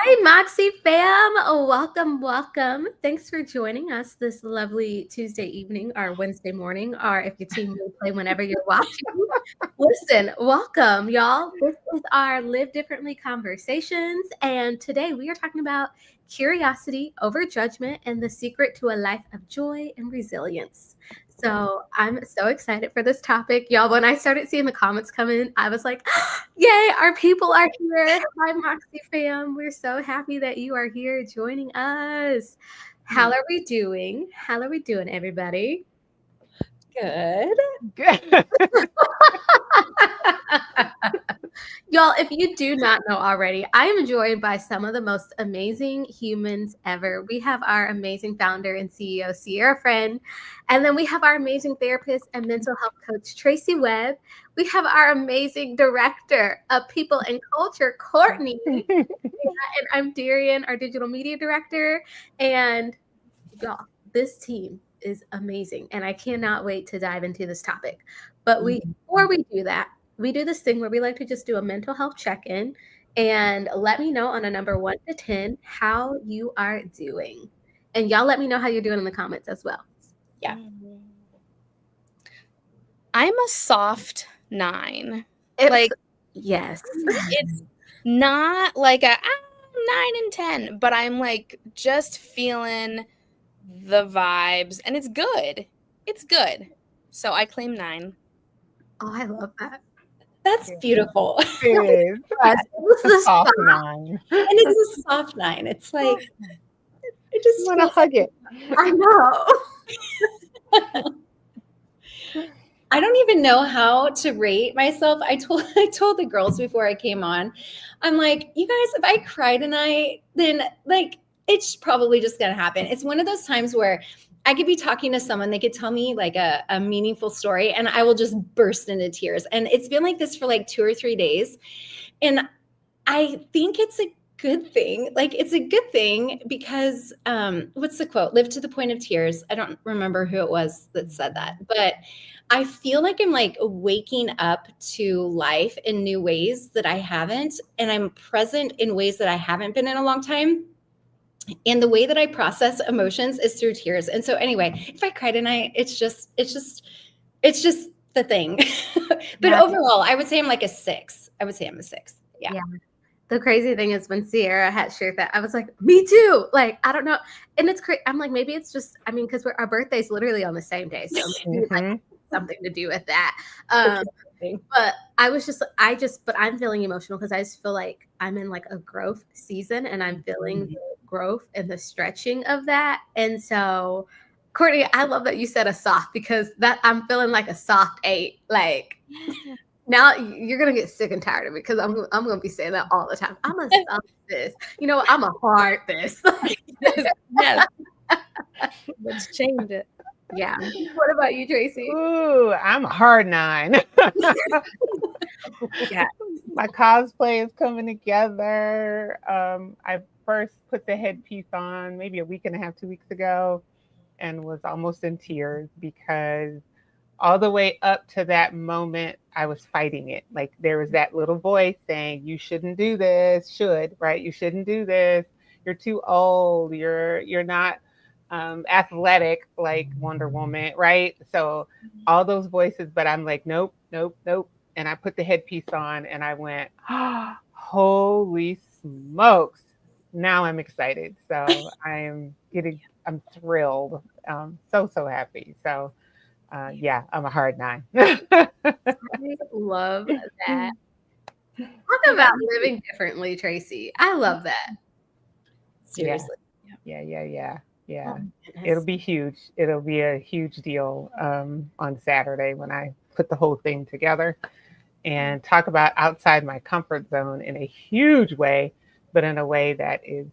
Hi, Moxie fam. Welcome, welcome. Thanks for joining us this lovely Tuesday evening or Wednesday morning, or if your team will play whenever you're watching. Listen, welcome, y'all. This is our Live Differently conversations, and today we are talking about curiosity over judgment and the secret to a life of joy and resilience. So I'm so excited for this topic. Y'all, when I started seeing the comments come in, I was like, yay, our people are here. Hi, Moxie fam. We're so happy that you are here joining us. How are we doing? How are we doing, everybody? Good. Good. Y'all, if you do not know already, I am joined by some of the most amazing humans ever. We have our amazing founder and CEO, Sierra Friend. And then we have our amazing therapist and mental health coach, Tracy Webb. We have our amazing director of people and culture, Courtney. And I'm Darian, our digital media director. And y'all, this team is amazing. And I cannot wait to dive into this topic. But before we do that, we do this thing where we like to just do a mental health check-in and let me know on a number 1 to 10 how you are doing. And y'all let me know how you're doing in the comments as well. Yeah. I'm a soft 9. Yes. It's not like a 9 and 10, but I'm like just feeling the vibes and it's good. It's good. So I claim 9. Oh, I love that. That's beautiful. It is. It's A the soft spot. 9. And it's a soft 9. It's like it just You want to hug it. I know. I don't even know how to rate myself. I told the girls before I came on, I'm like, you guys, if I cry tonight, then like it's probably just gonna happen. It's one of those times where I could be talking to someone, they could tell me like a meaningful story, and I will just burst into tears. And it's been like this for like 2 or 3 days. And I think it's a good thing. Like it's a good thing because what's the quote? Live to the point of tears. I don't remember who it was that said that, but I feel like I'm like waking up to life in new ways that I haven't, and I'm present in ways that I haven't been in a long time. And the way that I process emotions is through tears. And so anyway, if I cry tonight, it's just the thing. But overall, I would say I'm like a 6. I would say I'm a 6. Yeah. The crazy thing is when Sierra had shared that, I was like, me too. Like, I don't know. And it's crazy. I'm like, maybe it's just, I mean, because our birthday's literally on the same day. So maybe like something to do with that. But but I'm feeling emotional because I just feel like I'm in like a growth season and I'm feeling the growth and the stretching of that. And so, Courtney, I love that you said a soft because that I'm feeling like a soft 8. Like, now you're gonna get sick and tired of it because I'm gonna be saying that all the time. I'm a soft this, I'm a hard this. Yes. Let's change it. Yeah. What about you, Tracy? Ooh, I'm a hard 9. Yeah. My cosplay is coming together. I first put the headpiece on maybe a week and a half, 2 weeks ago, and was almost in tears because all the way up to that moment, I was fighting it. Like there was that little voice saying, "You shouldn't do this." Right? You shouldn't do this. You're too old. You're not athletic like Wonder Woman, right? So all those voices, but I'm like, nope, nope, nope. And I put the headpiece on, and I went, oh, "Holy smokes!" Now I'm excited. So I'm thrilled. So happy. So. Yeah, I'm a hard 9. I love that. Talk about living differently, Tracy. I love that. Seriously. Yeah. Oh, It'll be huge. It'll be a huge deal on Saturday when I put the whole thing together and talk about outside my comfort zone in a huge way, but in a way that is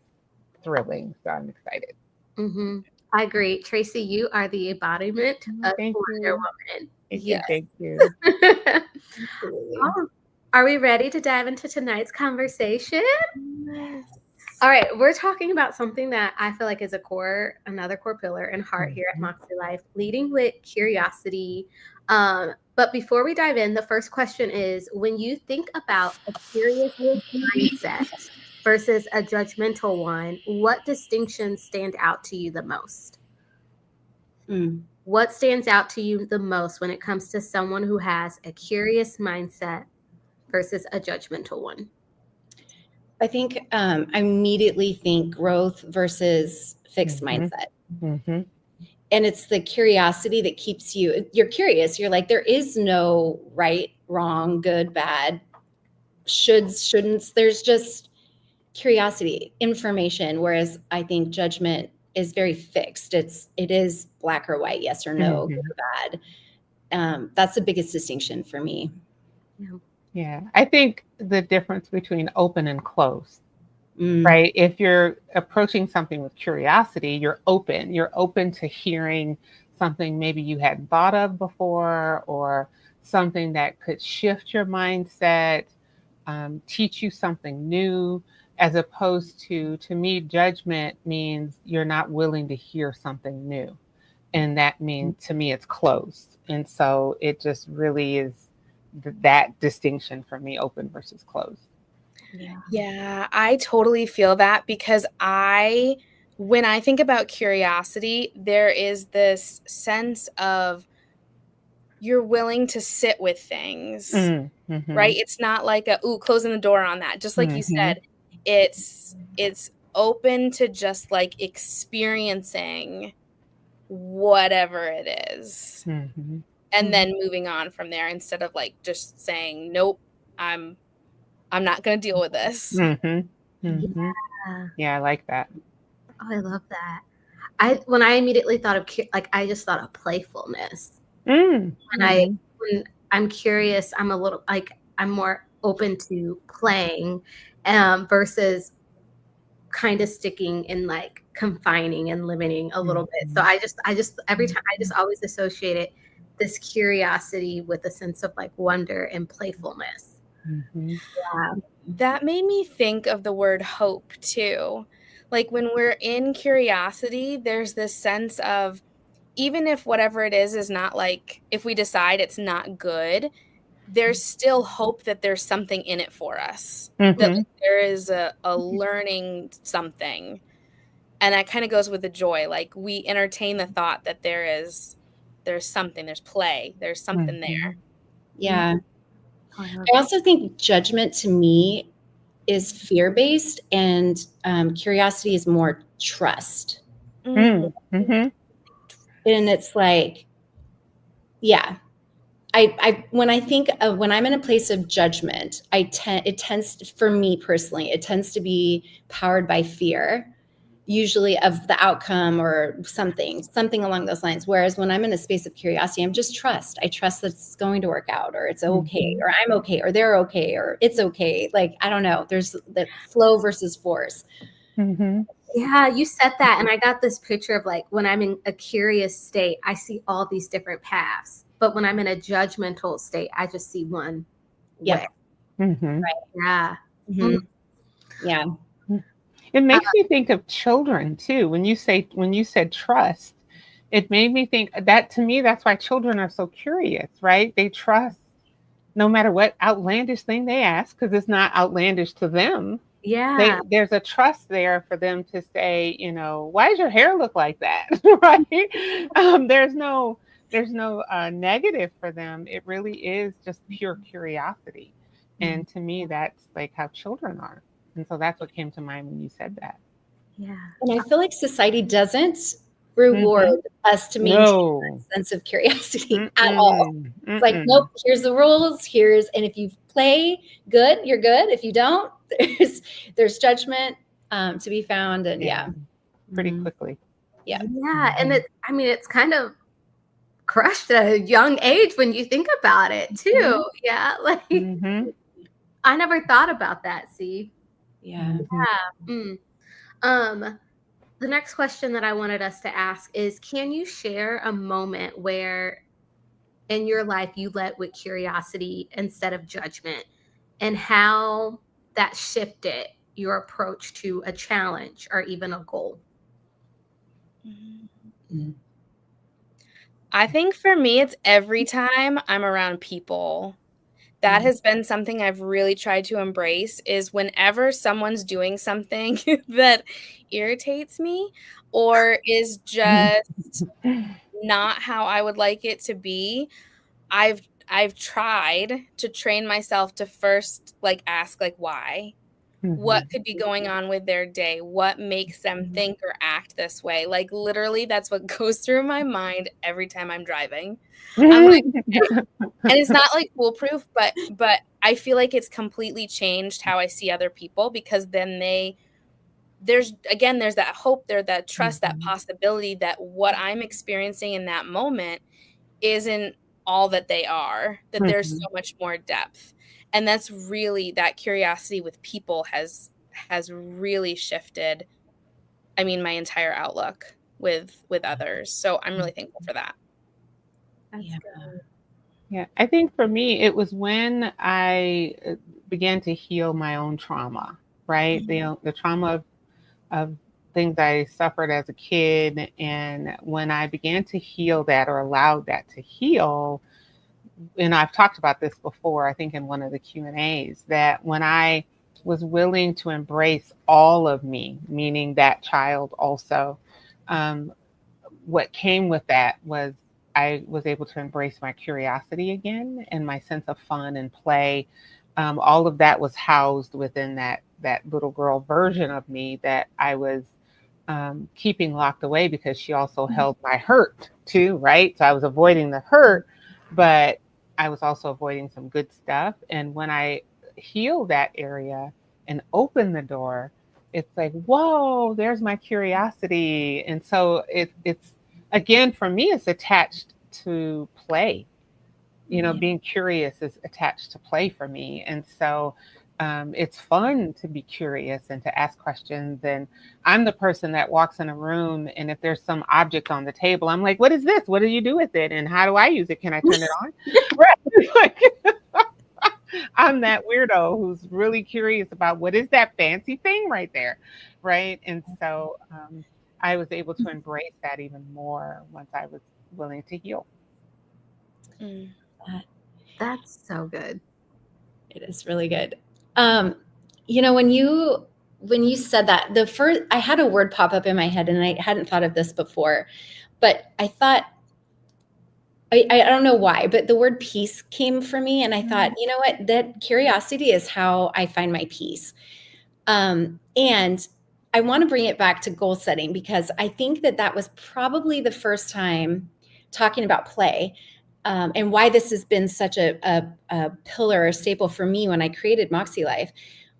thrilling. So I'm excited. Mm-hmm. I agree. Tracy, you are the embodiment of Thank Wonder you. Woman. Yes. Thank you. Are we ready to dive into tonight's conversation? Yes. All right, we're talking about something that I feel like is another core pillar and heart here at Moxie Life, leading with curiosity. But before we dive in, the first question is, when you think about a curious mindset, versus a judgmental one, what distinctions stand out to you the most? What stands out to you the most when it comes to someone who has a curious mindset versus a judgmental one? I think I immediately think growth versus fixed mindset. And it's the curiosity that keeps you're curious. You're like, there is no right, wrong, good, bad, shoulds, shouldn'ts. There's just curiosity, information. Whereas I think judgment is very fixed. It is black or white, yes or no, good or bad. That's the biggest distinction for me. Yeah. I think the difference between open and closed, right? If you're approaching something with curiosity, you're open to hearing something maybe you hadn't thought of before, or something that could shift your mindset, teach you something new, as opposed to me, judgment means you're not willing to hear something new. And that means, to me, it's closed. And so it just really is that distinction for me, open versus closed. Yeah, I totally feel that, because when I think about curiosity, there is this sense of you're willing to sit with things, right? It's not like closing the door on that. Just like you said, it's open to just like experiencing whatever it is, and then moving on from there, instead of like just saying, nope, I'm not going to deal with this. Yeah, I like that. Oh, I love that. When I immediately thought of I just thought of playfulness. When I'm curious, I'm a little I'm more open to playing, versus kind of sticking in like confining and limiting a little bit. So I just every time I just always associated this curiosity with a sense of like wonder and playfulness. Yeah. That made me think of the word hope too. Like when we're in curiosity, there's this sense of, even if whatever it is not like, if we decide it's not good, there's still hope that there's something in it for us, that like, there is a learning something. And that kind of goes with the joy. Like we entertain the thought that there's something, there's play, there's something there. Yeah. I also think judgment to me is fear-based, and curiosity is more trust. And it's like, yeah, when I think of when I'm in a place of judgment, for me personally, it tends to be powered by fear, usually of the outcome or something along those lines. Whereas when I'm in a space of curiosity, I trust that it's going to work out, or it's okay, or I'm okay, or they're okay, or it's okay. Like, I don't know. There's the flow versus force. Yeah, you said that, and I got this picture of like when I'm in a curious state, I see all these different paths. But when I'm in a judgmental state, I just see one way. Right. Yeah. Yeah. It makes me think of children too. When you said trust, it made me think that, to me, that's why children are so curious, right? They trust no matter what outlandish thing they ask, because it's not outlandish to them. Yeah. There's a trust there for them to say, why does your hair look like that? Right? There's no negative for them. It really is just pure curiosity. And to me, that's like how children are. And so that's what came to mind when you said that. Yeah. And I feel like society doesn't reward us to maintain that sense of curiosity at all. It's like, nope, here's the rules, and if you play good, you're good. If you don't, there's judgment to be found. And pretty quickly. Yeah. And it's kind of crushed at a young age when you think about it too. Yeah. Like I never thought about that. See? Yeah. The next question that I wanted us to ask is, can you share a moment where in your life you led with curiosity instead of judgment, and how that shifted your approach to a challenge or even a goal? I think for me, it's every time I'm around people that has been something I've really tried to embrace, is whenever someone's doing something that irritates me or is just not how I would like it to be, I've tried to train myself to first, like, ask, like, why? What could be going on with their day? What makes them think or act this way? Like, literally, that's what goes through my mind every time I'm driving. I'm like, "Okay." And it's not, like, foolproof, but I feel like it's completely changed how I see other people, because then there's that hope there, that trust, that possibility that what I'm experiencing in that moment isn't all that they are, that there's so much more depth. And that's really, that curiosity with people has really shifted, I mean, my entire outlook with others. So I'm really thankful for that. That's Yeah. good. Yeah, I think for me, it was when I began to heal my own trauma, right? The trauma of things I suffered as a kid. And when I began to heal that, or allowed that to heal, and I've talked about this before, I think in one of the Q&As, that when I was willing to embrace all of me, meaning that child also, um, what came with that was I was able to embrace my curiosity again and my sense of fun and play. All of that was housed within that little girl version of me that I was keeping locked away, because she also held my hurt too, right? So I was avoiding the hurt, but I was also avoiding some good stuff. And when I healed that area and opened the door, it's like, whoa, there's my curiosity. And so it's again, for me, it's attached to play. Being curious is attached to play for me. And so it's fun to be curious and to ask questions. And I'm the person that walks in a room, and if there's some object on the table, I'm like, what is this? What do you do with it? And how do I use it? Can I turn it on? Right. Like, I'm that weirdo who's really curious about what is that fancy thing right there. Right. And so I was able to embrace that even more once I was willing to heal. That's so good. It is really good. When you said that, the first, I had a word pop up in my head, and I hadn't thought of this before, but I thought, I don't know why, but the word peace came for me, and I thought, you know what, that curiosity is how I find my peace. And I want to bring it back to goal setting, because I think that was probably the first time talking about play, and why this has been such a pillar or staple for me when I created Moxie Life,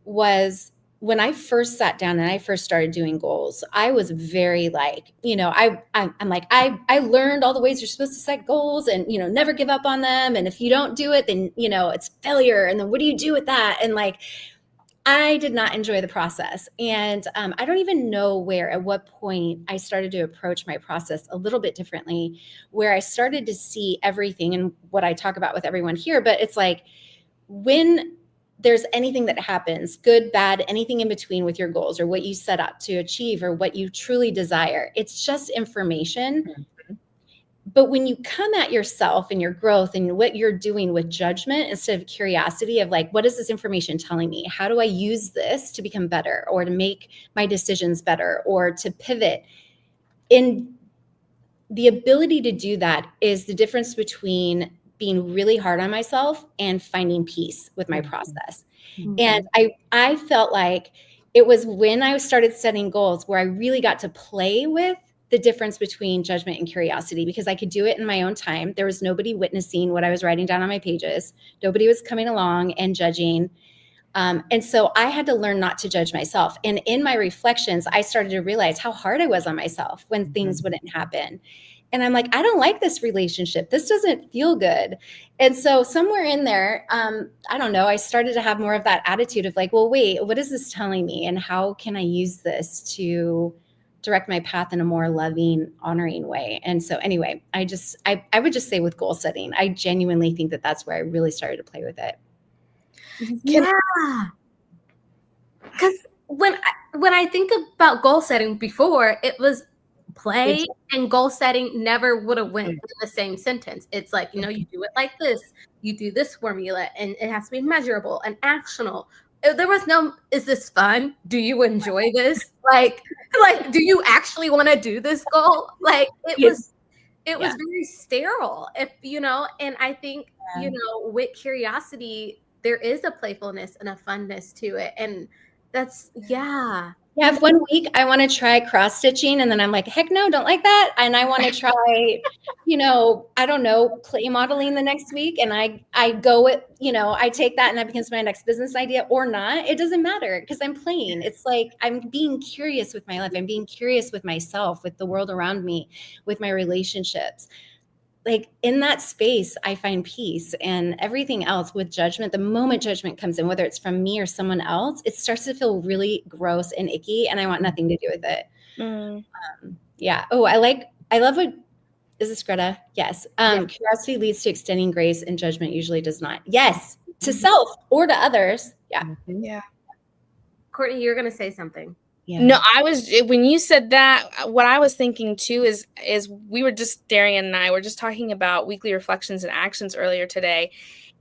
was when I first sat down and I first started doing goals. I was very like, I'm like, I learned all the ways you're supposed to set goals, and, never give up on them. And if you don't do it, then, it's failure. And then what do you do with that? And like, I did not enjoy the process. And I don't even know at what point I started to approach my process a little bit differently, where I started to see everything, and what I talk about with everyone here. But it's like, when there's anything that happens, good, bad, anything in between with your goals, or what you set out to achieve, or what you truly desire, it's just information. But when you come at yourself and your growth and what you're doing with judgment instead of curiosity, of like, what is this information telling me? How do I use this to become better, or to make my decisions better, or to pivot? In the ability to do that is the difference between being really hard on myself and finding peace with my process. And I felt like it was when I started setting goals where I really got to play with the difference between judgment and curiosity, because I could do it in my own time. There was nobody witnessing what I was writing down on my pages. Nobody was coming along and judging. And so I had to learn not to judge myself. And in my reflections, I started to realize how hard I was on myself when things wouldn't happen. And I'm like, I don't like this relationship. This doesn't feel good. And so somewhere in there, I don't know, I started to have more of that attitude of like, well, wait, what is this telling me? And how can I use this to direct my path in a more loving, honoring way? And so anyway, I would just say with goal setting, I genuinely think that that's where I really started to play with it. Yeah. Because when I think about goal setting before, it was play and goal setting never would have went in the same sentence. It's like, you know, you do it like this, you do this formula, and it has to be measurable and actionable. There was no, is this fun? Do you enjoy this? Like, do you actually want to do this goal? Like, it was very sterile, if you know. And I think, you know, with curiosity, there is a playfulness and a funness to it. And that's, Yeah, if 1 week I want to try cross stitching and then I'm like, heck no, don't like that. And I want to try, you know, I don't know, clay modeling the next week. And I go with, you know, I take that and that becomes my next business idea or not. It doesn't matter because I'm playing. It's like I'm being curious with my life. I'm being curious with myself, with the world around me, with my relationships. Like in that space, I find peace, and everything else with judgment, the moment judgment comes in, whether it's from me or someone else, it starts to feel really gross and icky, and I want nothing to do with it. Yeah. Oh, I love what, is this Greta? Yes. Curiosity leads to extending grace and judgment usually does not. Yes. To self or to others. Yeah. Yeah. Courtney, you're going to say something. Yeah. No, when you said that, what I was thinking too is we were just, Darian and I were just talking about weekly reflections and actions earlier today.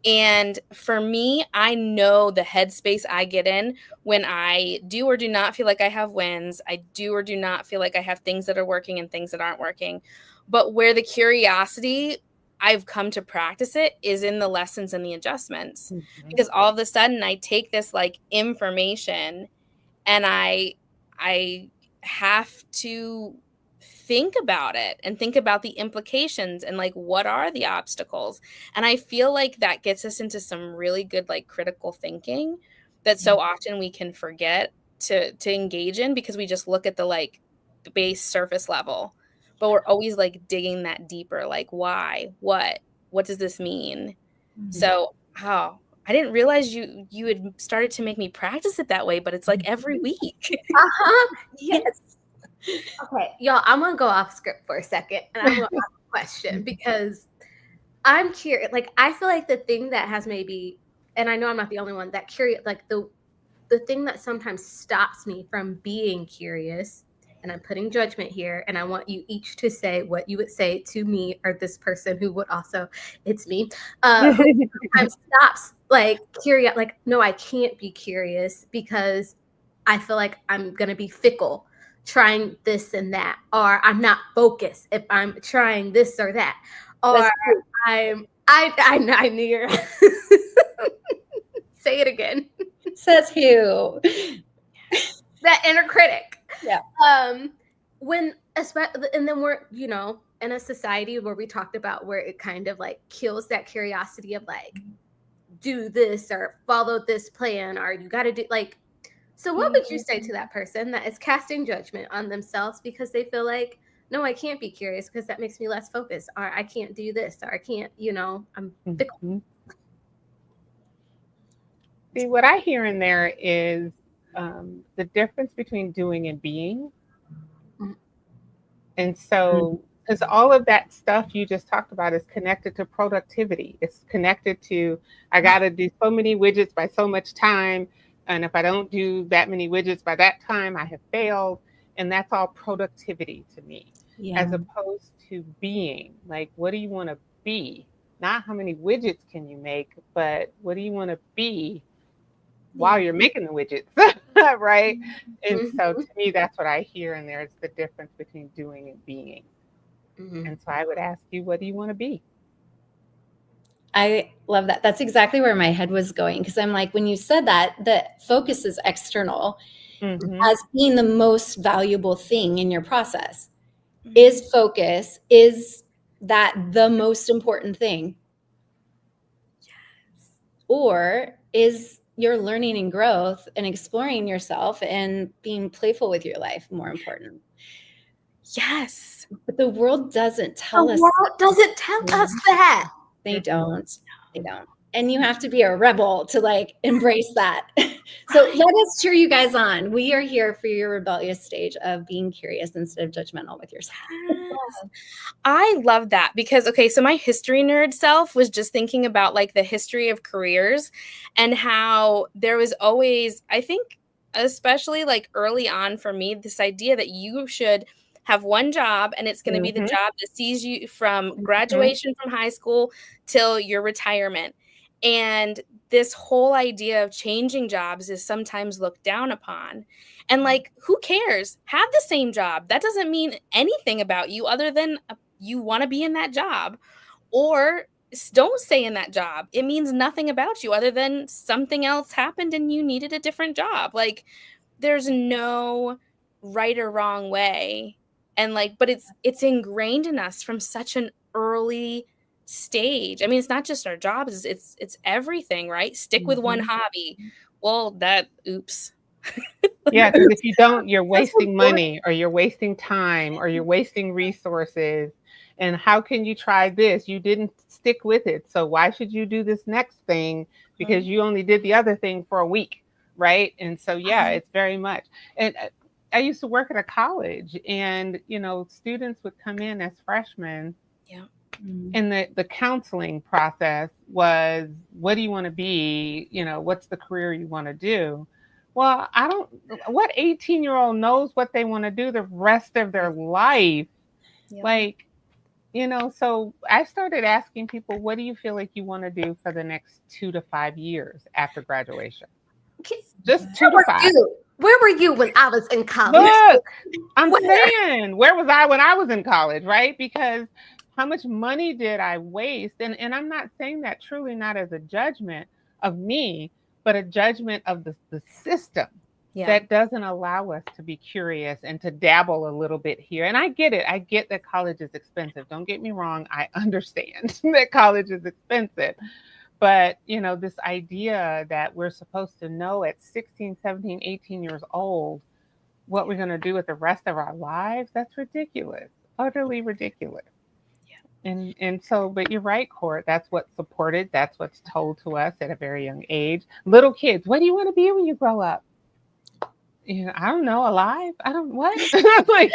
And for me, I know the headspace I get in when I do or do not feel like I have wins. I do or do not feel like I have things that are working and things that aren't working. But where the curiosity, I've come to practice it, is in the lessons and the adjustments. Because all of a sudden I take this like information and I have to think about it and think about the implications and like what are the obstacles. And I feel like that gets us into some really good like critical thinking that so often we can forget to engage in because we just look at the like base surface level. But we're always like digging that deeper, like why, what does this mean? So I didn't realize you had started to make me practice it that way, but it's like every week. Yes. Okay, y'all, I'm going to go off script for a second and I'm going to ask a question because I'm curious. Like, I feel like the thing that has maybe, and I know I'm not the only one, that curious, like the thing that sometimes stops me from being curious, and I'm putting judgment here, and I want you each to say what you would say to me or this person who would also, it's me, who sometimes stops like curious, like, no, I can't be curious because I feel like I'm going to be fickle trying this and that, or I'm not focused if I'm trying this or that, or I knew you're say it again. Says who? That inner critic. Yeah. When, and then we're, you know, in a society where we talked about where it kind of like kills that curiosity of like, do this or follow this plan, or you got to do like, so what would you say to that person that is casting judgment on themselves because they feel like, no, I can't be curious because that makes me less focused, or I can't do this, or I can't, you know, I'm fickle. See, what I hear in there is the difference between doing and being. And so, because all of that stuff you just talked about is connected to productivity. It's connected to, I got to do so many widgets by so much time. And if I don't do that many widgets by that time, I have failed. And that's all productivity to me, as opposed to being. Like, what do you want to be? Not how many widgets can you make, but what do you want to be while you're making the widgets, right? And so to me, that's what I hear in there. It's the difference between doing and being. And so I would ask you, what do you want to be? I love that. That's exactly where my head was going. Because I'm like, when you said that, the focus is external as being the most valuable thing in your process. Is focus, is that the most important thing? Yes. Or is your learning and growth and exploring yourself and being playful with your life more important? Yes. But the world doesn't tell us. The world doesn't tell us that. They don't. They don't. And you have to be a rebel to like embrace that. So let us cheer you guys on. We are here for your rebellious stage of being curious instead of judgmental with yourself. I love that because, okay, so my history nerd self was just thinking about like the history of careers and how there was always, I think, especially like early on for me, this idea that you should have one job, and it's going to be the job that sees you from graduation from high school till your retirement. And this whole idea of changing jobs is sometimes looked down upon. And like, who cares? Have the same job. That doesn't mean anything about you other than you want to be in that job. Or don't stay in that job. It means nothing about you other than something else happened and you needed a different job. Like, there's no right or wrong way. And like, but it's ingrained in us from such an early stage. I mean, it's not just our jobs, it's everything, right? Stick with one hobby. Well, oops. Yeah, because if you don't, you're wasting money, or you're wasting time, or you're wasting resources. And how can you try this? You didn't stick with it. So why should you do this next thing? Because you only did the other thing for a week, right? And so, yeah, it's very much. And I used to work at a college, and, students would come in as freshmen. Yeah. And the counseling process was, what do you want to be? What's the career you want to do? Well, what 18-year-old knows what they want to do the rest of their life? Yep. Like, so I started asking people, what do you feel like you want to do for the next 2 to 5 years after graduation? Just 2 to 5. Where were you when I was in college? Look, I'm saying, where was I when I was in college, right? Because how much money did I waste? And I'm not saying that truly not as a judgment of me, but a judgment of the system that doesn't allow us to be curious and to dabble a little bit here. And I get it. I get that college is expensive. Don't get me wrong. I understand that college is expensive. But, this idea that we're supposed to know at 16, 17, 18 years old what we're going to do with the rest of our lives, that's ridiculous. Utterly ridiculous. And so, but you're right, Court. That's what's supported. That's what's told to us at a very young age. Little kids, what do you want to be when you grow up? I don't know, alive? I don't, what? Like,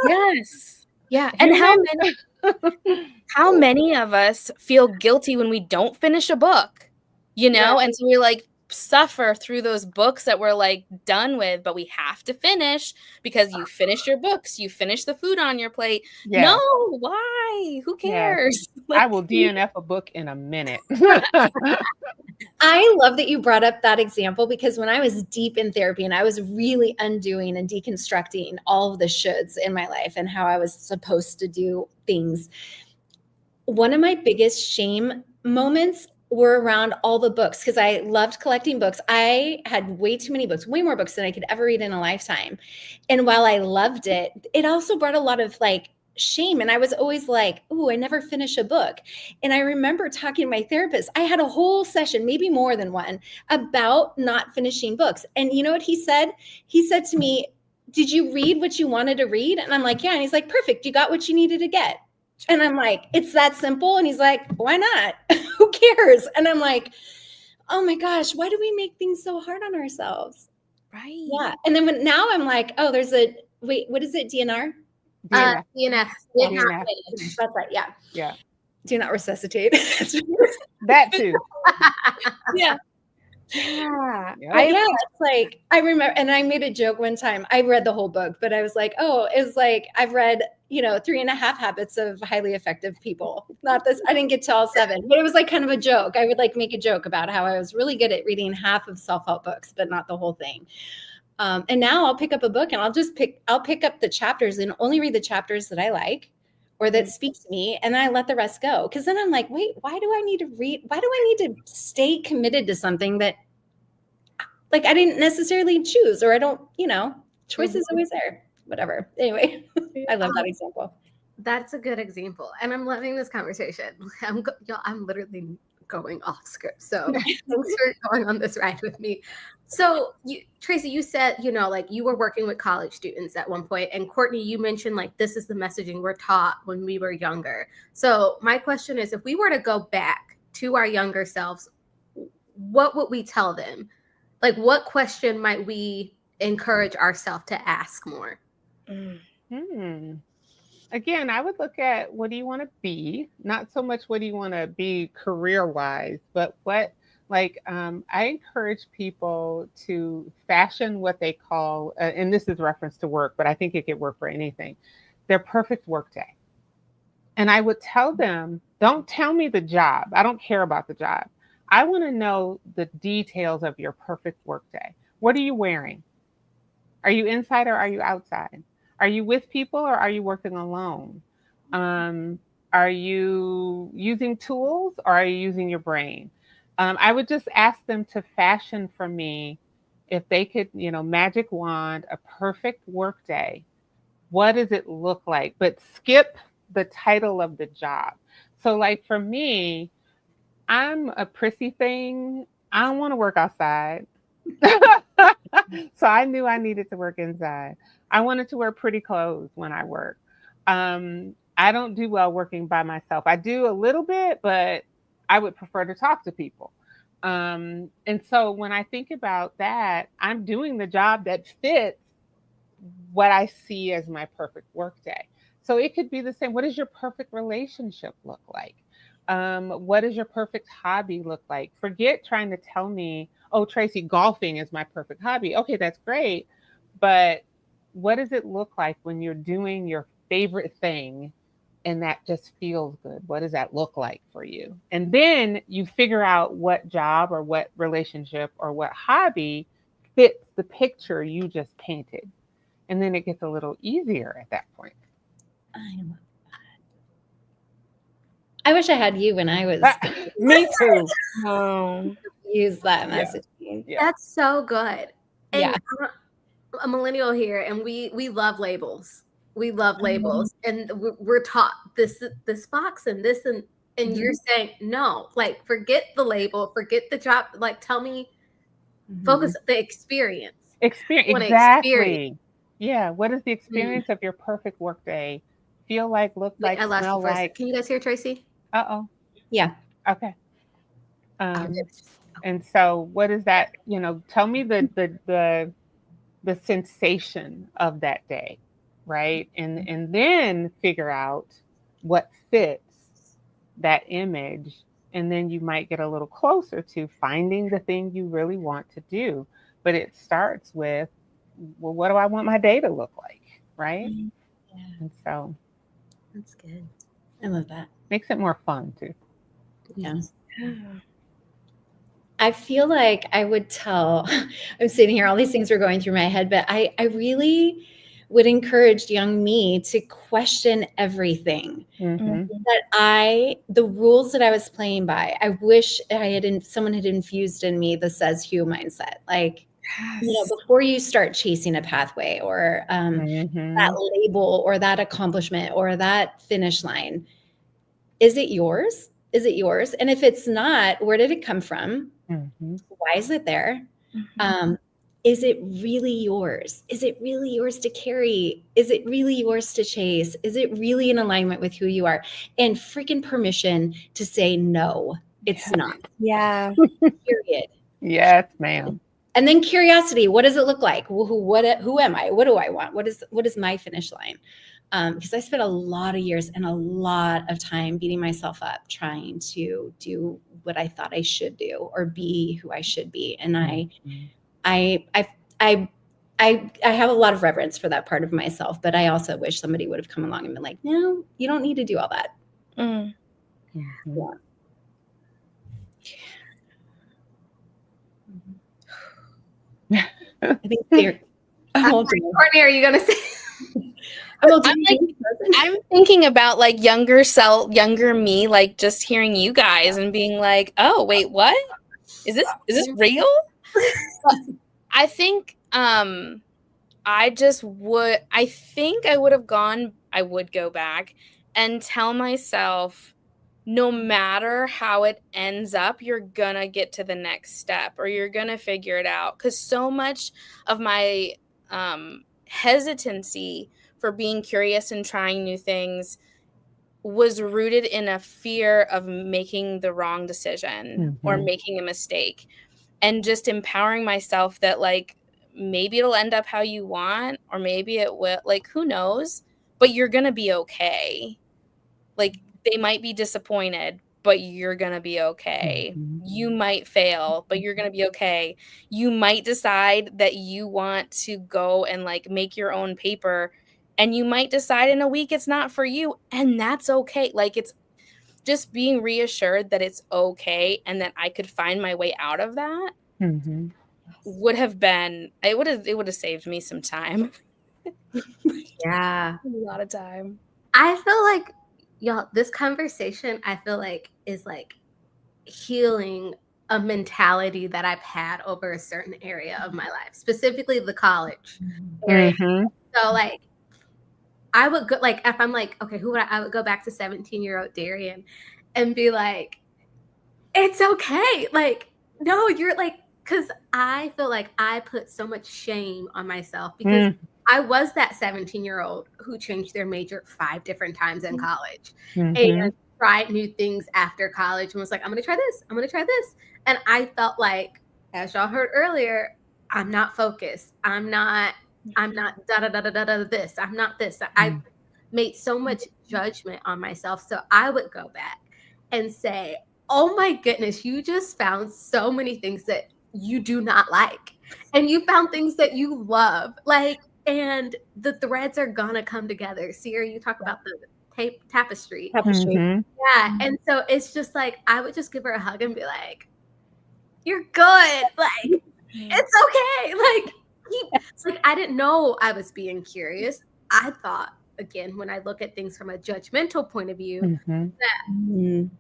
yes. Yeah. And how many of us feel guilty when we don't finish a book, And so we like suffer through those books that we're like done with, but we have to finish because you finish your books, you finish the food on your plate. No, why? Who cares? Like, I will DNF a book in a minute. I love that you brought up that example, because when I was deep in therapy and I was really undoing and deconstructing all of the shoulds in my life and how I was supposed to do things, one of my biggest shame moments were around all the books, because I loved collecting books. I had way too many books, way more books than I could ever read in a lifetime. And while I loved it, it also brought a lot of like shame. And I was always like, oh, I never finish a book. And I remember talking to my therapist. I had a whole session, maybe more than one, about not finishing books. And you know what he said? He said to me, did you read what you wanted to read? And I'm like, yeah. And he's like, perfect. You got what you needed to get. And I'm like, it's that simple. And he's like, why not? Who cares? And I'm like, oh my gosh, why do we make things so hard on ourselves? Right. Yeah. And then now I'm like, oh, what is it? DNR? DNF. DNF. That's right. Yeah. Yeah. Do not resuscitate. That too. Yeah. Yeah. It's like, I remember, and I made a joke one time. I read the whole book, but I was like, oh, it was like, I've read, 3.5 Habits of Highly Effective People. Not this, I didn't get to all 7, but it was like kind of a joke. I would like make a joke about how I was really good at reading half of self-help books, but not the whole thing. And now I'll pick up a book and I'll pick up the chapters and only read the chapters that I like or that speaks to me. And then I let the rest go. Cause then I'm like, wait, why do I need to stay committed to something that like I didn't necessarily choose, or I don't, choice is always there, whatever. Anyway, I love that example. That's a good example. And I'm loving this conversation. I'm literally going off script. So thanks for going on this ride with me. So Tracy, you said, like you were working with college students at one point, and Courtney, you mentioned like, this is the messaging we're taught when we were younger. So my question is, if we were to go back to our younger selves, what would we tell them? Like, what question might we encourage ourselves to ask more? Again, I would look at, what do you want to be? Not so much what do you want to be career-wise, but what Like, I encourage people to fashion what they call, and this is reference to work, but I think it could work for anything, their perfect work day. And I would tell them, don't tell me the job. I don't care about the job. I want to know the details of your perfect work day. What are you wearing? Are you inside or are you outside? Are you with people or are you working alone? Um, are you using tools or are you using your brain? I would just ask them to fashion for me if they could, magic wand a perfect work day. What does it look like? But skip the title of the job. So, like for me, I'm a prissy thing. I don't want to work outside. So I knew I needed to work inside. I wanted to wear pretty clothes when I work. I don't do well working by myself. I do a little bit, but I would prefer to talk to people. And so when I think about that, I'm doing the job that fits what I see as my perfect work day. So it could be the same. What does your perfect relationship look like? What does your perfect hobby look like? Forget trying to tell me, oh, Tracy, golfing is my perfect hobby. Okay, that's great. But what does it look like when you're doing your favorite thing and that just feels good? What does that look like for you? And then you figure out what job or what relationship or what hobby fits the picture you just painted. And then it gets a little easier at that point. I love that. I wish I had you when I was Me too. Oh. use that Yeah. messaging. Yeah. That's so good. And Yeah. I'm a millennial here, and we love labels. We love labels, and we're taught this box and this and you're saying no, like forget the label, forget the job, like tell me, focus the experience. Experience. I want to experience. Exactly. Yeah. What does the Mm. experience of your perfect workday feel like, look Wait, like, I lost you smell for a second. like? Can you guys hear Tracy? Uh-oh. Yeah. Okay. Okay. And so what is that, tell me the sensation of that day, right? And then figure out what fits that image, and then you might get a little closer to finding the thing you really want to do. But it starts with, well, what do I want my day to look like, right? Yeah. And so That's good. I love that. makes it more fun too. Yeah. I feel like I would tell, I'm sitting here, all these things are going through my head, but I really would encourage young me to question everything. Mm-hmm. That the rules that I was playing by, I wish someone had infused in me the says who mindset. Like, before you start chasing a pathway or Mm-hmm. that label or that accomplishment or that finish line, is it yours? Is it yours? And if it's not, where did it come from? Mm-hmm. Why is it there? Is it really yours? Is it really yours to carry? Is it really yours to chase? Is it really in alignment with who you are? And freaking permission to say no, it's not. Yeah. Period. Yes, ma'am. And then curiosity. What does it look like? Who am I? What do I want? What is my finish line? Because I spent a lot of years and a lot of time beating myself up trying to do what I thought I should do or be who I should be. And I have a lot of reverence for that part of myself, but I also wish somebody would have come along and been like, no, you don't need to do all that. Mm-hmm. Yeah. I think Courtney, are you gonna say? I'm thinking about like younger me, like just hearing you guys and being like, oh wait, what? Is this real? I think I think I would go back and tell myself, no matter how it ends up, you're gonna get to the next step or you're gonna figure it out. Because so much of my hesitancy for being curious and trying new things was rooted in a fear of making the wrong decision or making a mistake, and just empowering myself that like maybe it'll end up how you want or maybe it will, like who knows, but you're gonna be okay. Like they might be disappointed, but you're going to be okay. Mhm. You might fail, but you're going to be okay. You might decide that you want to go and like make your own paper, and you might decide in a week it's not for you, and that's okay. Like, it's just being reassured that it's okay and that I could find my way out of that Mhm. would have been, it would have saved me some time. Yeah. A lot of time. I feel like, y'all, this conversation, I feel like, is like healing a mentality that I've had over a certain area of my life, specifically the college area. Mhm. So like, I would go, like, if I'm like, okay, who would I would go back to 17-year-old Darian and be like, it's okay. Like, no, you're like, because I feel like I put so much shame on myself because Mm. I was that 17-year-old who changed their major 5 different times in college and Mhm. tried new things after college and was like, I'm going to try this. I'm going to try this. And I felt like, as y'all heard earlier, I'm not focused. I'm not da da da da da da this. I'm not this. I made so much judgment on myself. So I would go back and say, oh my goodness, you just found so many things that you do not like. And you found things that you love. Like, and the threads are gonna come together. Sierra, you talk about the tapestry. Tapestry. Mhm. Yeah. And so it's just like, I would just give her a hug and be like, you're good. Like, it's okay. Like I didn't know I was being curious. I thought, again, when I look at things from a judgmental point of view, Mhm. Mhm.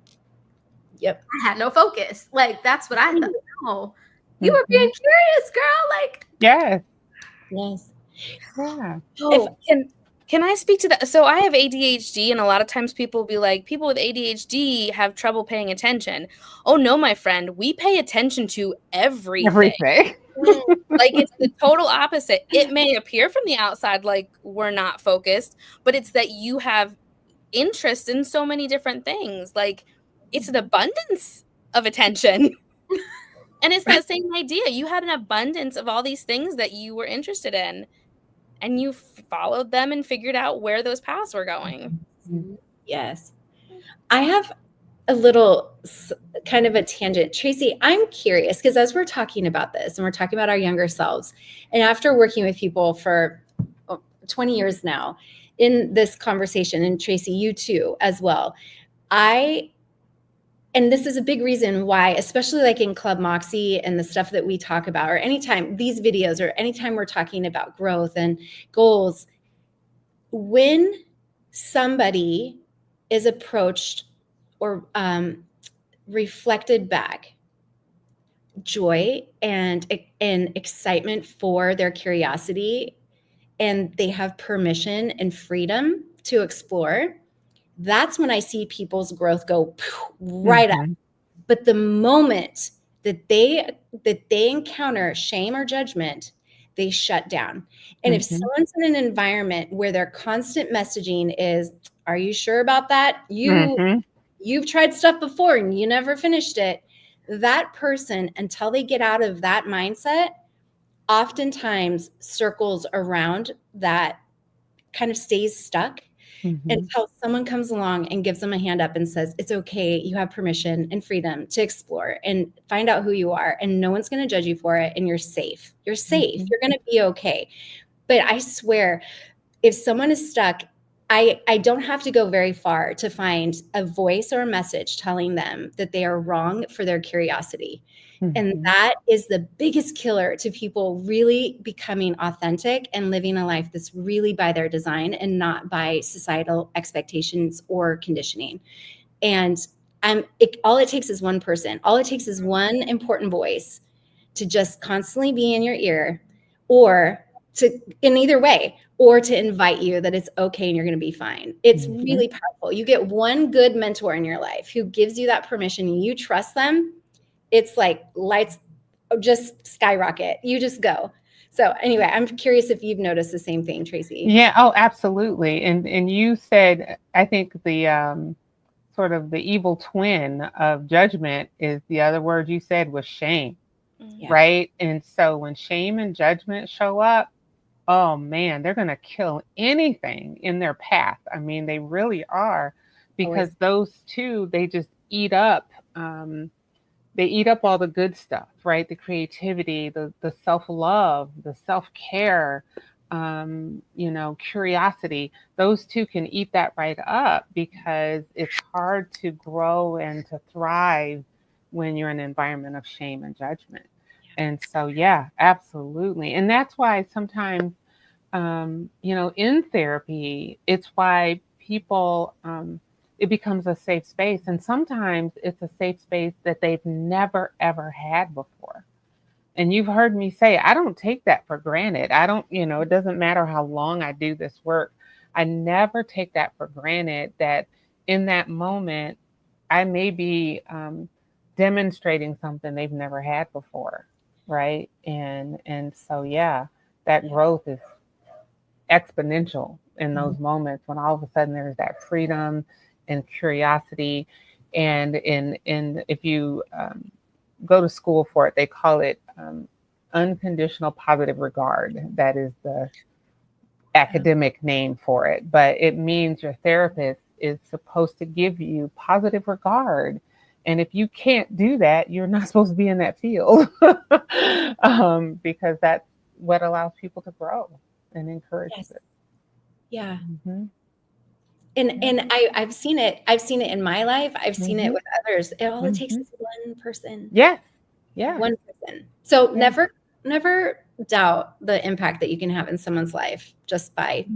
Yep. I had no focus. Like, that's what I thought. No, you were being Mhm. curious, girl. Like, Yes. Yes. Yeah. Oh, can I speak to that? So I have ADHD, and a lot of times people will be like, people with ADHD have trouble paying attention. Oh no, my friend, we pay attention to everything. Everything. Like, it's the total opposite. It may appear from the outside like we're not focused, but it's that you have interest in so many different things. Like, it's an abundance of attention. And it's that same idea. You had an abundance of all these things that you were interested in, and you followed them and figured out where those paths were going. Yes. I have a little kind of a tangent. Tracy, I'm curious because as we're talking about this and we're talking about our younger selves, and after working with people for 20 years now in this conversation, and Tracy, you too, as well, and this is a big reason why, especially like in Club Moxie and the stuff that we talk about, or anytime these videos, or anytime we're talking about growth and goals, when somebody is approached or reflected back joy and excitement for their curiosity, and they have permission and freedom to explore, that's when I see people's growth go right up. Mhm. But the moment that they encounter shame or judgment, they shut down. And if Mhm. someone's in an environment where their constant messaging is, are you sure about that? Mhm. You've tried stuff before and you never finished it. That person, until they get out of that mindset, oftentimes circles around that, kind of stays stuck Mhm. until someone comes along and gives them a hand up and says, it's okay, you have permission and freedom to explore and find out who you are, and no one's going to judge you for it, and you're safe. You're safe. Mhm. You're going to be okay. But I swear, if someone is stuck, I don't have to go very far to find a voice or a message telling them that they are wrong for their curiosity. And Mhm. that is the biggest killer to people really becoming authentic and living a life that's really by their design and not by societal expectations or conditioning. And all it takes is one person. All it takes is one important voice to just constantly be in your ear, or to, in either way, or to invite you that it's okay and you're going to be fine. It's Mhm. really powerful. You get one good mentor in your life who gives you that permission and you trust them. It's like lights just skyrocket. You just go. So anyway, I'm curious if you've noticed the same thing, Tracy. Yeah. Oh, absolutely. And you said, I think the sort of the evil twin of judgment is the other word you said was shame, Yeah. right? And so when shame and judgment show up, oh man, they're going to kill anything in their path. I mean, they really are, because Always. those two, they just eat up all the good stuff, right? The creativity, the self-love, the self-care, curiosity. Those two can eat that right up because it's hard to grow and to thrive when you're in an environment of shame and judgment. And so, yeah, absolutely. And that's why sometimes, in therapy, it's why people, it becomes a safe space. And sometimes it's a safe space that they've never, ever had before. And you've heard me say, I don't take that for granted. I don't, it doesn't matter how long I do this work. I never take that for granted that in that moment, I may be demonstrating something they've never had before. Right. And so, yeah, that growth is exponential in those moments when all of a sudden there's that freedom and curiosity. And if you go to school for it, they call it unconditional positive regard. That is the academic name for it, but it means your therapist is supposed to give you positive regard. And if you can't do that, you're not supposed to be in that field because that's what allows people to grow and encourages it. Yeah. Mm-hmm. And I've seen it. I've seen it in my life. I've seen it with others. All it takes is one person. Yeah. Yeah. One person. So never doubt the impact that you can have in someone's life just by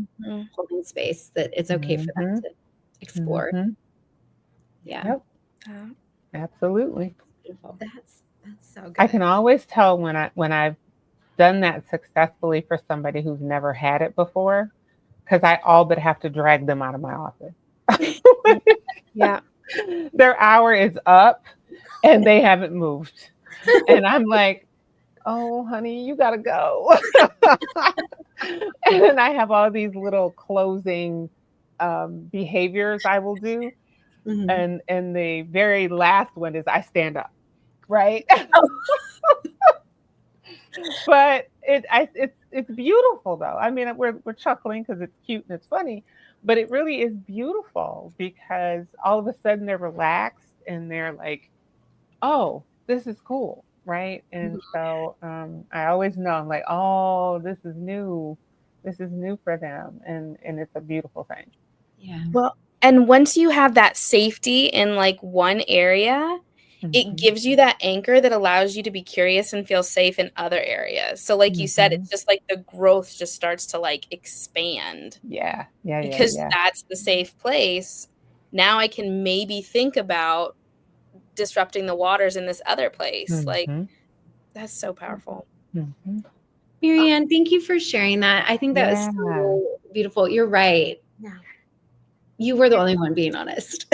holding space, that it's okay for them to explore. Yeah. Yep. Absolutely. Beautiful. That's so good. I can always tell when I've done that successfully for somebody who's never had it before, because I all but have to drag them out of my office. Yeah. Their hour is up and they haven't moved. And I'm like, oh, honey, you got to go. And then I have all these little closing behaviors I will do. And the very last one is I stand up, right? But it's beautiful though. I mean, we're chuckling because it's cute and it's funny, but it really is beautiful because all of a sudden they're relaxed and they're like, oh, this is cool, right? And so I always know, I'm like, oh, this is new for them, and it's a beautiful thing. Yeah. Well, and once you have that safety in like one area, it gives you that anchor that allows you to be curious and feel safe in other areas. So like you said, it's just like the growth just starts to like expand. Yeah. Because that's the safe place. Now I can maybe think about disrupting the waters in this other place. Like, that's so powerful. Marianne, thank you for sharing that. I think that was so beautiful. You're right. Yeah. You were the only one being honest.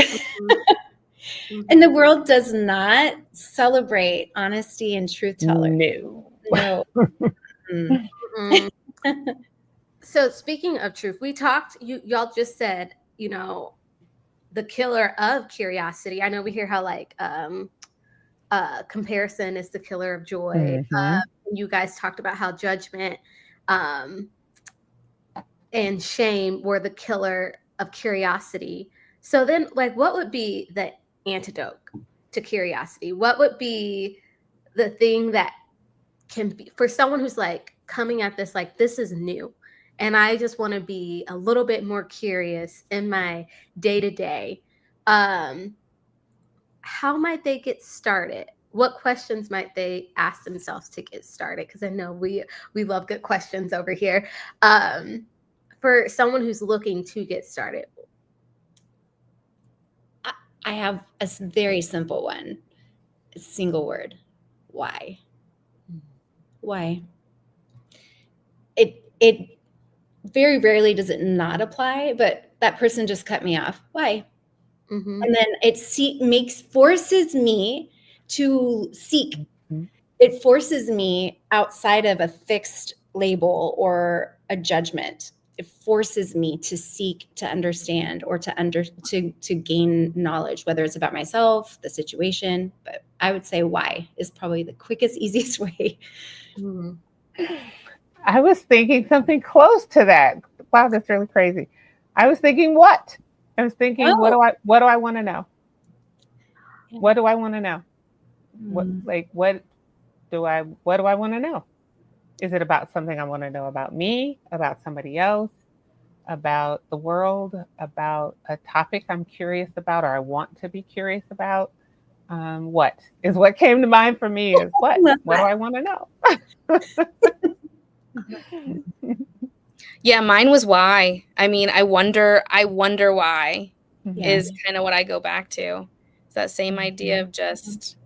And the world does not celebrate honesty and truth tellers. No. So speaking of truth, we talked, y'all just said, the killer of curiosity. I know we hear how like comparison is the killer of joy. You guys talked about how judgment and shame were the killer of curiosity. So then, like, what would be the antidote to curiosity? What would be the thing that can be for someone who's like coming at this, like, this is new and I just want to be a little bit more curious in my day-to-day? How might they get started? What questions might they ask themselves to get started? Because I know we love good questions over here. For someone who's looking to get started. I have a very simple one. A single word. Why? Why? It very rarely does it not apply, but that person just cut me off. Why? And then it forces me to seek. It forces me outside of a fixed label or a judgment. It forces me to seek, to understand, or to gain knowledge, whether it's about myself, the situation. But I would say why is probably the quickest, easiest way. I was thinking something close to that. Wow, that's really crazy. I was thinking what? I was thinking, what do I want to know? What do I want to know? What Mm. like what do I want to know? Is it about something I want to know about me, about somebody else, about the world, about a topic I'm curious about or I want to be curious about? What came to mind for me is I love what do that. I want to know? Yeah, mine was why. I mean, I wonder why Yeah. is kind of what I go back to. It's that same idea Mhm. of just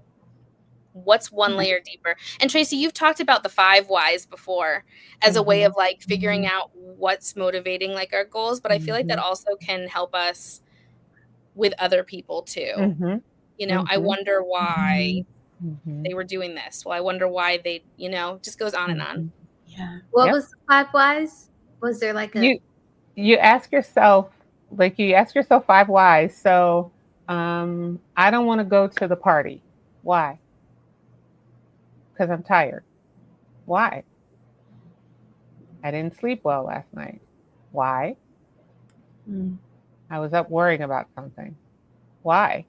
what's one Yeah. layer deeper. And Tracy, you've talked about the 5 whys before as a way of Mhm. like figuring out what's motivating like our goals, but I feel like that Mhm. also can help us with other people too. Mhm. You know, I Mhm. wonder why Mhm. they were doing this. Well, I wonder why they, just goes on and on. Mhm. Yeah. What Yep. was the 5 whys? Was there like a You you ask yourself you ask yourself 5 whys. So I don't want to go to the party. Why? Because I'm tired. Why? I didn't sleep well last night. Why? Mm. I was up worrying about something. Why?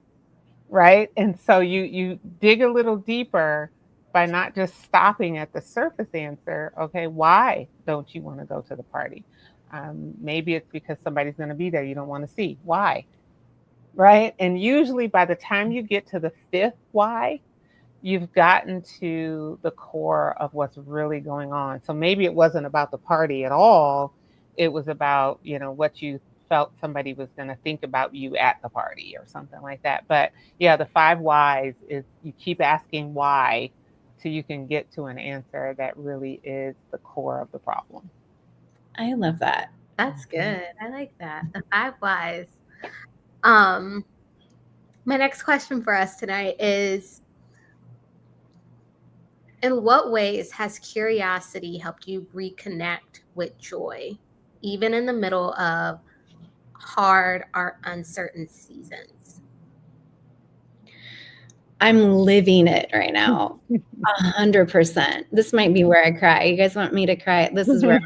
Right? And so you dig a little deeper by not just stopping at the surface answer. Okay, why don't you want to go to the party? Maybe it's because somebody's going to be there you don't want to see. Why? Right? And usually by the time you get to the fifth why, you've gotten to the core of what's really going on. So maybe it wasn't about the party at all. It was about, what you felt somebody was going to think about you at the party or something like that. But yeah, the 5 whys is you keep asking why till you can get to an answer that really is the core of the problem. I love that. That's Mhm. good. I like that. The 5 whys. Um, my next question for us tonight is, in what ways has curiosity helped you reconnect with joy, even in the middle of hard or uncertain seasons? I'm living it right now. 100%. This might be where I cry. You guys want me to cry? This is where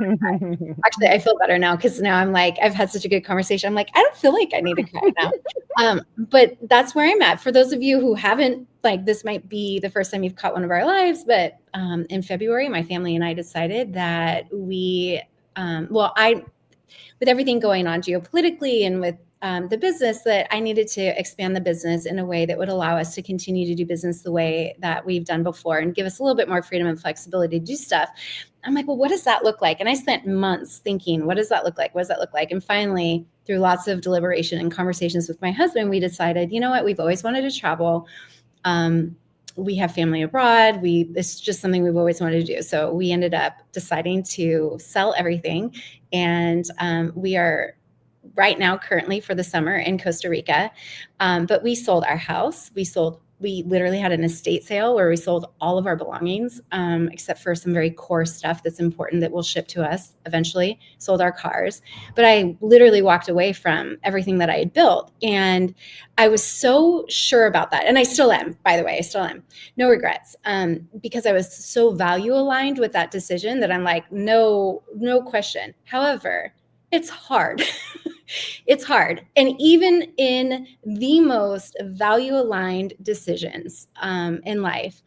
actually I feel better now because now I'm like, I've had such a good conversation. I'm like, I don't feel like I need to cry now. But that's where I'm at. For those of you who haven't, like, this might be the first time you've caught one of our lives, but in February, my family and I decided that with everything going on geopolitically and with the business, that I needed to expand the business in a way that would allow us to continue to do business the way that we've done before and give us a little bit more freedom and flexibility to do stuff. I'm like, well, what does that look like? And I spent months thinking, what does that look like? What does that look like? And finally, through lots of deliberation and conversations with my husband, we decided, you know what? We've always wanted to travel. We have family abroad. It's just something we've always wanted to do. So we ended up deciding to sell everything. And we are right now currently for the summer in Costa Rica. But we sold our house. We literally had an estate sale where we sold all of our belongings, except for some very core stuff that's important that will ship to us eventually, sold our cars. But I literally walked away from everything that I had built. And I was so sure about that. And I still am, by the way, I still am. No regrets. Because I was so value aligned with that decision that I'm like, no question. However, it's hard. It's hard. And even in the most value aligned decisions in life,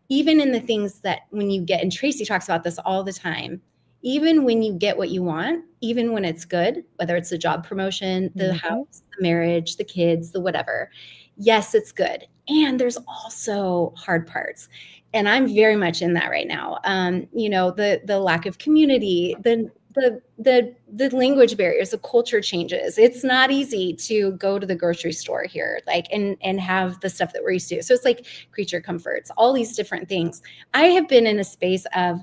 even in the things that when you get, and Tracy talks about this all the time, even when you get what you want, even when it's good, whether it's a job promotion, the Mhm. house, the marriage, the kids, the whatever, yes, it's good. And there's also hard parts. And I'm very much in that right now. The lack of community, the language barriers, the culture changes. It's not easy to go to the grocery store here, like and have the stuff that we're used to. So it's like creature comforts, all these different things. I have been in a space of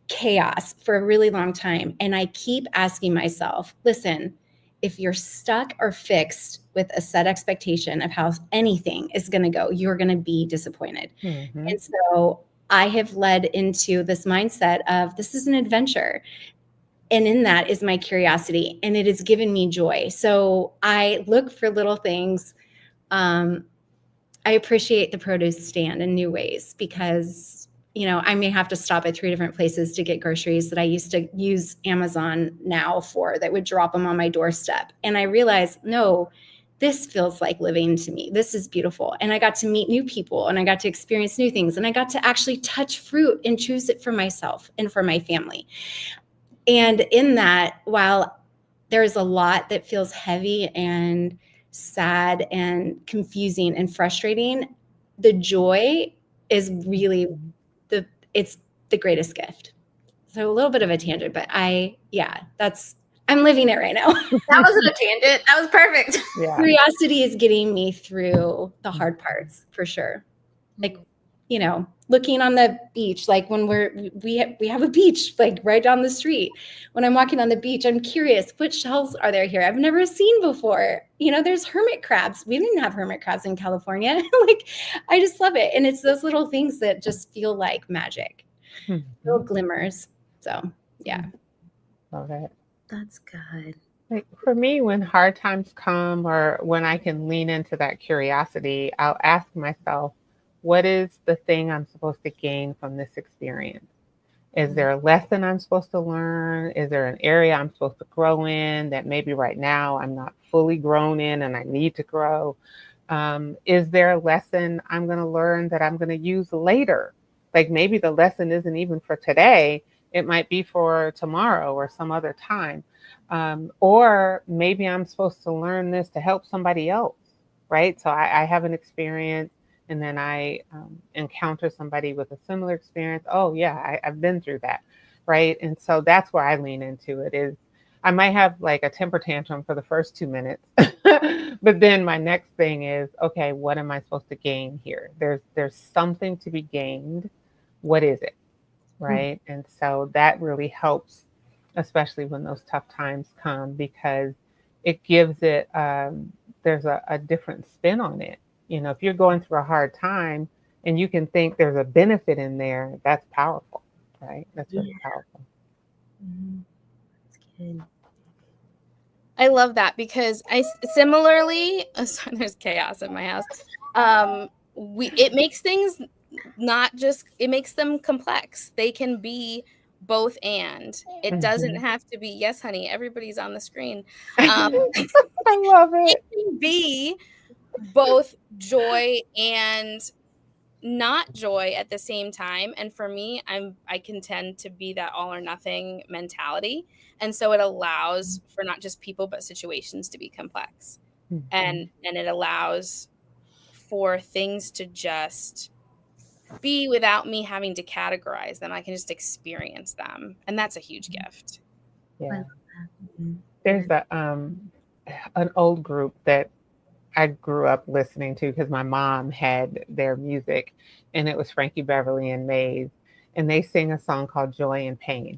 chaos for a really long time, and I keep asking myself, listen, if you're stuck or fixed with a set expectation of how anything is going to go, you're going to be disappointed. Mhm. And so I have led into this mindset of this is an adventure. And in that is my curiosity, and it has given me joy. So I look for little things. Um, I appreciate the produce stand in new ways because, I may have to stop at 3 different places to get groceries that I used to use Amazon now for that would drop them on my doorstep. And I realized, no, this feels like living to me. This is beautiful. And I got to meet new people and I got to experience new things. And I got to actually touch fruit and choose it for myself and for my family. And in that, while there's a lot that feels heavy and sad and confusing and frustrating, the joy is really it's the greatest gift. So a little bit of a tangent, but I'm living it right now. That wasn't a tangent. That was perfect. Yeah. Curiosity is getting me through the hard parts for sure. Like, looking on the beach, like when we have a beach like right down the street. When I'm walking on the beach, I'm curious, which shells are there here? I've never seen before. There's hermit crabs. We didn't have hermit crabs in California. Like, I just love it. And it's those little things that just feel like magic, little glimmers. So, yeah. Love it. That's good. Like for me, when hard times come or when I can lean into that curiosity, I'll ask myself, what is the thing I'm supposed to gain from this experience? Is there a lesson I'm supposed to learn? Is there an area I'm supposed to grow in that maybe right now I'm not fully grown in and I need to grow? Is there a lesson I'm going to learn that I'm going to use later? Like maybe the lesson isn't even for today. It might be for tomorrow or some other time. Or maybe I'm supposed to learn this to help somebody else, right? So I have an experience and then I encounter somebody with a similar experience. Oh yeah, I've been through that, right? And so that's where I lean into it is I might have like a temper tantrum for the first 2 minutes, but then my next thing is, okay, what am I supposed to gain here? There's something to be gained. What is it, right? And so that really helps, especially when those tough times come, because it gives it there's a different spin on it. If you're going through a hard time and you can think there's a benefit in there, that's powerful, right? That's really powerful. That's good. I love that because similarly, sorry, there's chaos in my house. It makes things it makes them complex. They can be both and. It doesn't have to be, yes, honey, everybody's on the screen. I love it. It can be both joy and not joy at the same time. And for me, I can tend to be that all or nothing mentality. And so it allows for not just people, but situations to be complex. And it allows for things to just be without me having to categorize them. I can just experience them. And that's a huge gift. Yeah. There's an old group that I grew up listening to because my mom had their music, and it was Frankie Beverly and Maze, and they sing a song called Joy and Pain.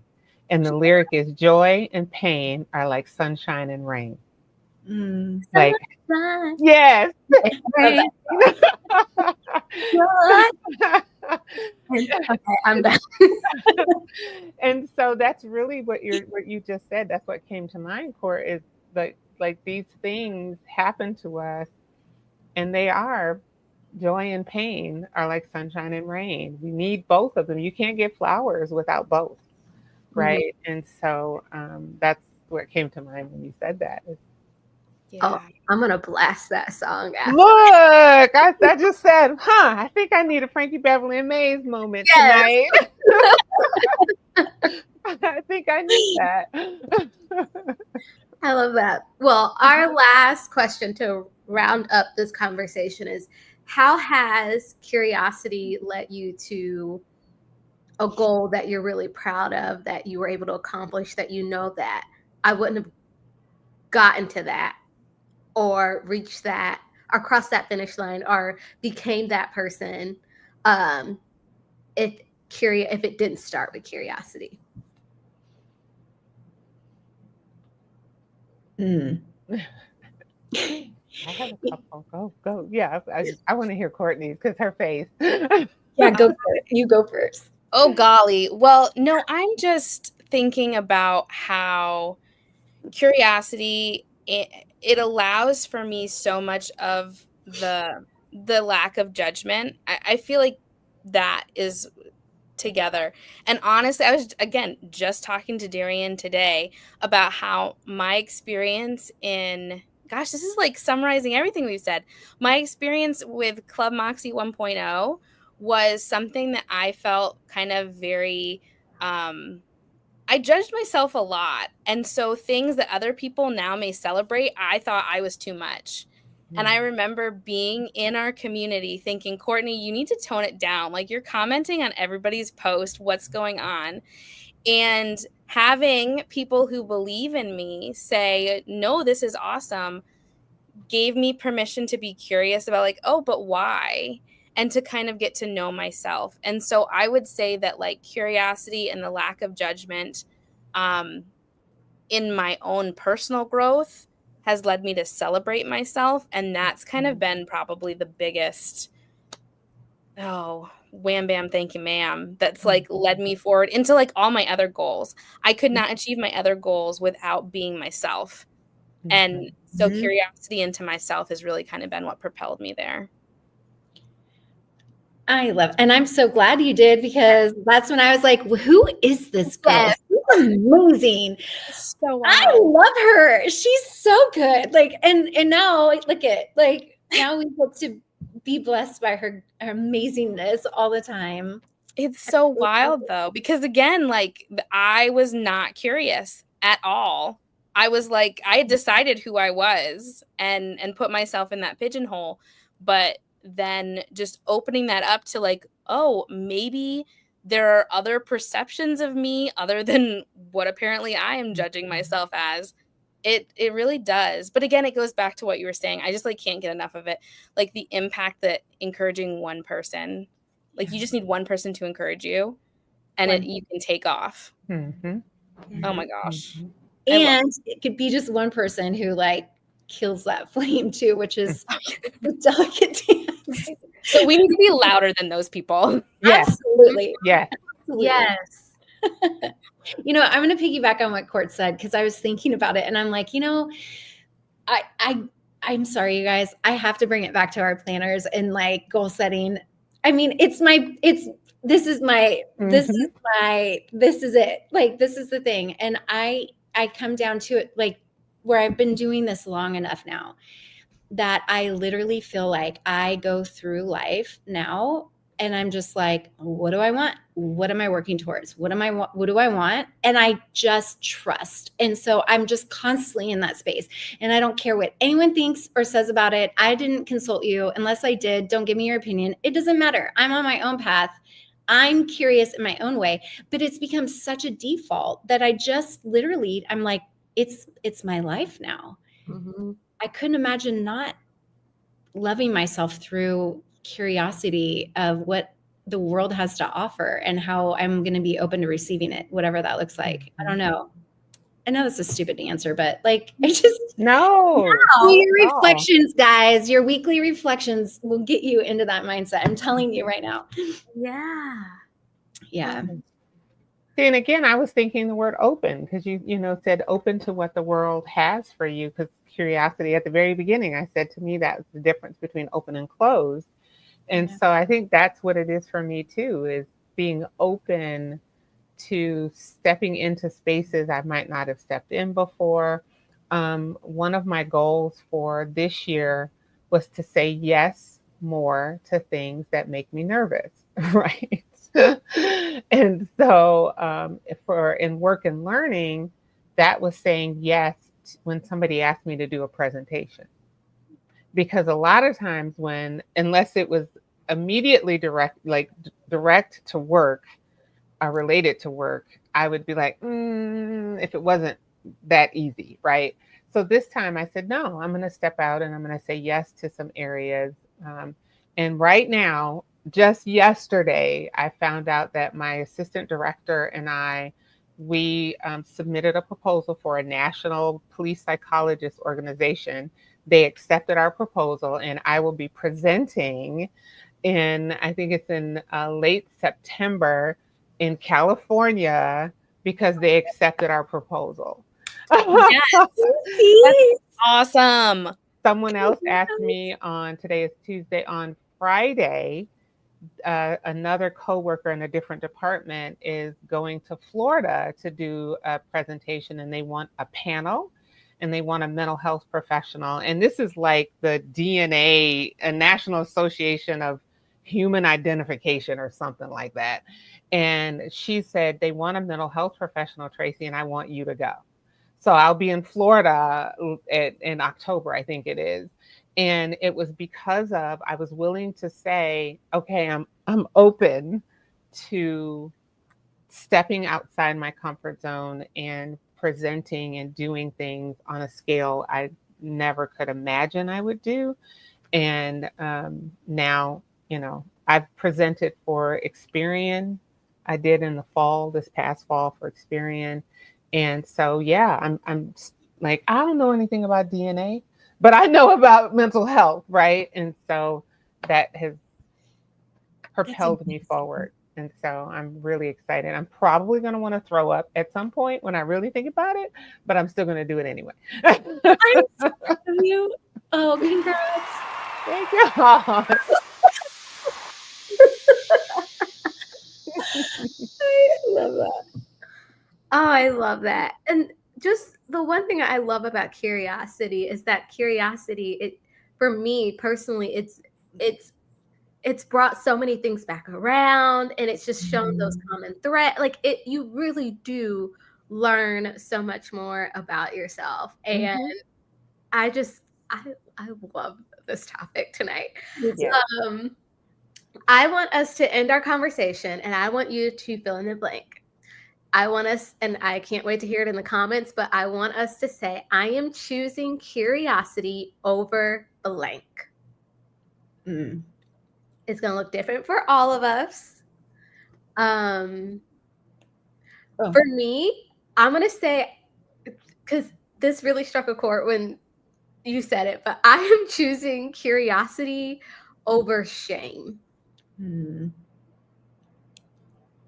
And the lyric is, joy and pain are like sunshine and rain. Like, yes. Okay, I'm back. And so that's really what you just said. That's what came to mind, Court, is like these things happen to us, and they are joy and pain are like sunshine and rain. We need both of them. You can't get flowers without both, right? And so that's what came to mind when you said that. Yeah. Oh, I'm gonna blast that song after. Look, I just said, I think I need a Frankie Beverly and Maze moment tonight. I think I need that. I love that. Well, our last question to round up this conversation is, how has curiosity led you to a goal that you're really proud of, that you were able to accomplish, that that I wouldn't have gotten to that or reached that or crossed that finish line or became that person if it didn't start with curiosity? I have a couple. Go. Yeah, I want to hear Courtney's because her face. Yeah, go for it. You go first. Oh, golly. Well, no, I'm just thinking about how curiosity, it allows for me so much of the lack of judgment. I feel like that is together. And honestly, I was, again, just talking to Darian today about how my experience in gosh, this is like summarizing everything we've said. My experience with Club Moxie 1.0 was something that I felt kind of very, I judged myself a lot. And so things that other people now may celebrate, I thought I was too much. And I remember being in our community thinking, Courtney, you need to tone it down. Like, you're commenting on everybody's post, what's going on? And having people who believe in me say, no, this is awesome, gave me permission to be curious about, like, oh, but why? And to kind of get to know myself. And so I would say that, like, curiosity and the lack of judgment in my own personal growth has led me to celebrate myself. And that's kind of been probably the biggest, oh, wham, bam, thank you, ma'am, that's like led me forward into like all my other goals. I could not achieve my other goals without being myself. And so curiosity into myself has really kind of been what propelled me there. I love it. And I'm so glad you did, because that's when I was like, well, who is this girl? Yes. She's amazing. So I love her. She's so good. Like, and now look at, like, now we get to be blessed by her amazingness all the time. It's so wild though, because again, like, I was not curious at all. I was like, I had decided who I was and put myself in that pigeonhole, but then just opening that up to like, oh, maybe there are other perceptions of me other than what apparently I am judging myself as. It really does. But again, it goes back to what you were saying. I just like can't get enough of it. Like the impact that encouraging one person, like you just need one person to encourage you and you can take off. Mm-hmm. Oh my gosh. And it could be just one person who like kills that flame too, which is the delicate dance. So we need to be louder than those people. Yes. Absolutely. Yeah. Absolutely. Yes. You know, I'm going to piggyback on what Court said, because I was thinking about it and I'm like, you know, I'm sorry, you guys, I have to bring it back to our planners and like goal setting. I mean, this is it. Like, this is the thing. And I come down to it, like, where I've been doing this long enough now that I literally feel like I go through life now and I'm just like, what do I want? What am I working towards? What do I want? And I just trust. And so I'm just constantly in that space. And I don't care what anyone thinks or says about it. I didn't consult you. Unless I did, don't give me your opinion. It doesn't matter. I'm on my own path. I'm curious in my own way, but it's become such a default that I just literally, I'm like, it's my life now. Mm-hmm. I couldn't imagine not loving myself through curiosity of what the world has to offer and how I'm going to be open to receiving it, whatever that looks like. I don't know. I know that's a stupid answer, but like, I just No. your reflections, guys, your weekly reflections will get you into that mindset. I'm telling you right now. Yeah. Yeah. See, and again, I was thinking the word open, because you know, said open to what the world has for you, because curiosity at the very beginning, I said to me that's the difference between open and closed. And so I think that's what it is for me too, is being open to stepping into spaces I might not have stepped in before. One of my goals for this year was to say yes more to things that make me nervous, right? And so for in work and learning, that was saying yes when somebody asked me to do a presentation. Because a lot of times unless it was immediately direct to work or related to work, I would be like, if it wasn't that easy, right? So this time I said, no, I'm going to step out and I'm going to say yes to some areas. And right now, just yesterday, I found out that my assistant director and we submitted a proposal for a national police psychologist organization. They accepted our proposal, and I will be presenting I think it's in late September in California, because they accepted our proposal. Yes. That's awesome. Someone else asked me today is Tuesday, on Friday, another coworker in a different department is going to Florida to do a presentation, and they want a panel. and they want a mental health professional. And this is like the DNA, a National Association of Human Identification or something like that. And she said, they want a mental health professional, Tracy, and I want you to go. So I'll be in Florida in October, I think it is. And it was because of I was willing to say, okay, I'm open to stepping outside my comfort zone and presenting and doing things on a scale I never could imagine I would do. And now, I've presented for Experian. I did in the fall, this past fall for Experian. And so, yeah, I'm like, I don't know anything about DNA, but I know about mental health, right? And so that has propelled me forward. And so I'm really excited. I'm probably going to want to throw up at some point when I really think about it, but I'm still going to do it anyway. I'm so proud of you. Oh, congrats. Thank you. I love that. Oh, I love that. And just the one thing I love about curiosity is that curiosity, for me personally, it's brought so many things back around, and it's just shown those common thread. Like you really do learn so much more about yourself. And I love this topic tonight. Yeah. I want us to end our conversation, and I want you to fill in the blank. I want us, and I can't wait to hear it in the comments, but I want us to say, I am choosing curiosity over blank. It's going to look different for all of us. For me, I'm going to say, because this really struck a chord when you said it, but I am choosing curiosity over shame.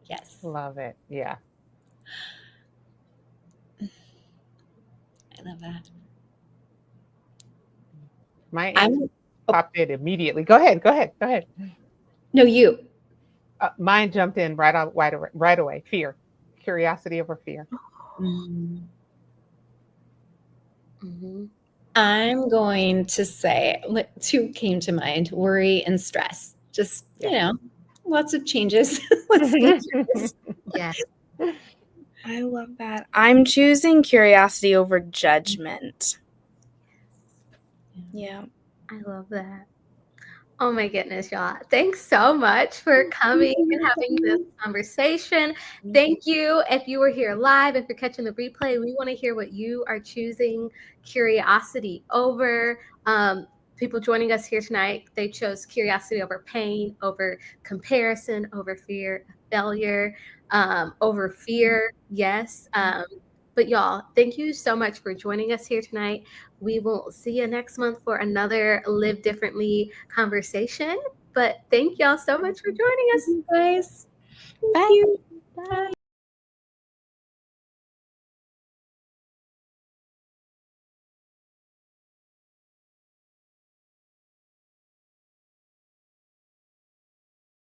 Yes. Love it. Yeah. I love that. My answer popped in immediately. Go ahead. No, you. Mine jumped in right away. Fear. Curiosity over fear. I'm going to say, two came to mind: worry and stress. Just, lots of changes. Yes. I love that. I'm choosing curiosity over judgment. Yeah. I love that. Oh my goodness, y'all. Thanks so much for coming and having this conversation. Thank you. If you were here live, if you're catching the replay, we want to hear what you are choosing curiosity over. People joining us here tonight, they chose curiosity over pain, over comparison, over fear of failure, over fear. Yes. But y'all, thank you so much for joining us here tonight. We will see you next month for another Live Differently conversation. But thank y'all so much for joining us. Guys. Bye. Bye.